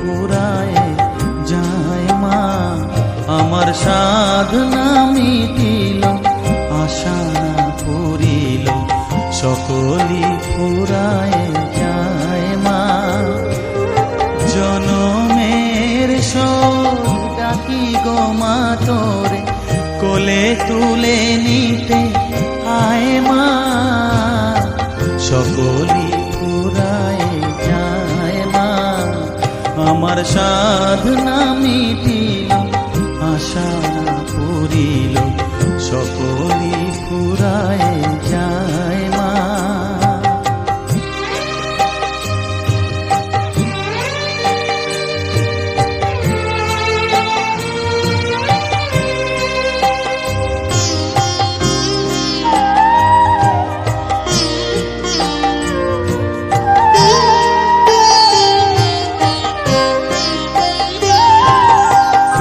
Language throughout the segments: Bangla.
ফুরায় যায় মা। আমার সাধনা মিটিল, আশা না পুরিল, সকলই ফুরায় যায় মা। জনমের শোক ডাকি গো মা তোরে, কোলে তুলে নিতে আয় মা। সকলই ফুরায় যায় মা। আমার সাধনা মিটিল, আশা না পুরিল, সকলই ফুরায় যায় মা।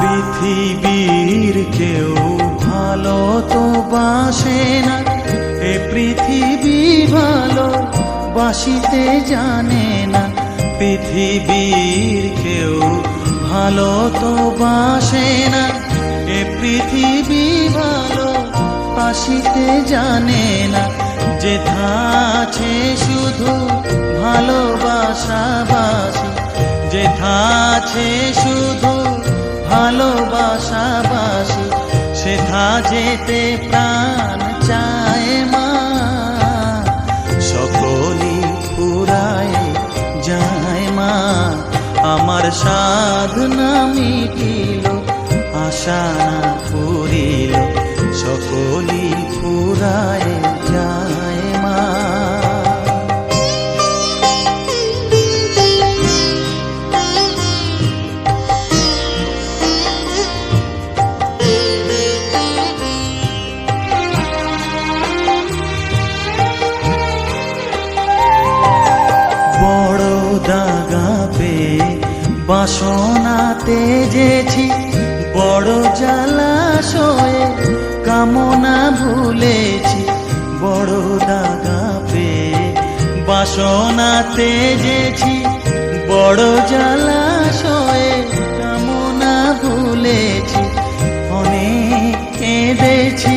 পৃথিবীর কেউ ভালো তো বাসে না, এ পৃথিবী ভালো বাসিতে জানে না। পৃথিবীর কেউ ভালো তো বাসে না, এ পৃথিবী ভালো বাসিতে জানে না। যেথা আছে শুধু ভালোবাসাবাসি, যেথা আছে শুধু ভালোবাসাবাসি, সেথা যেতে প্রাণ চায় মা। সকলই ফুরায় যায় মা। আমার সাধনা মিটিল, আশা না পুরিল, সকলই ফুরায় যায় মা। বড় দাগা পেয়ে বাসনা তেজেছি, বড় জলাশয়ে কামনা ভুলেছি। বড় দাগা পেয়ে বাসনা তেজেছি, বড় জলাশয়ে কামনা ভুলেছি। অনেক কেঁদেছি,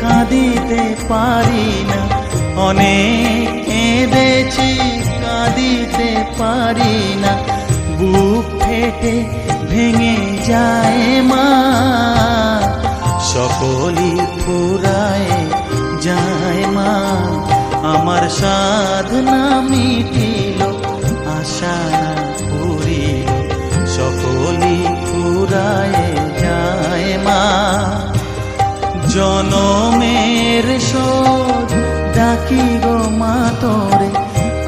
কাঁদিতে পারি না, অনেক কেঁদেছি, কাঁদিতে পারি না। বুক ফেটে ভেঙে যায় মা। সকলই ফুরায় যায় মা। আমার সাধনা মিটিল, আশা না পুরিল, সকলই ফুরায় যায় মা। জনমের শোধ ডাকি গো মা তোরে,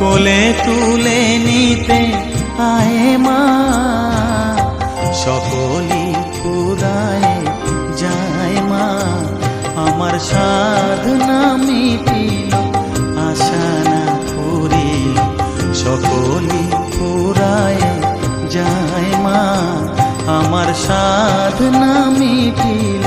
কোলে তুলে নিতে আয় মা। সকলই ফুরায় যায় মা। আমার সাধনা মিটিল, আশা না পুরিল, সকলই ফুরায় যায় মা। আমার সাধনা মিটিল,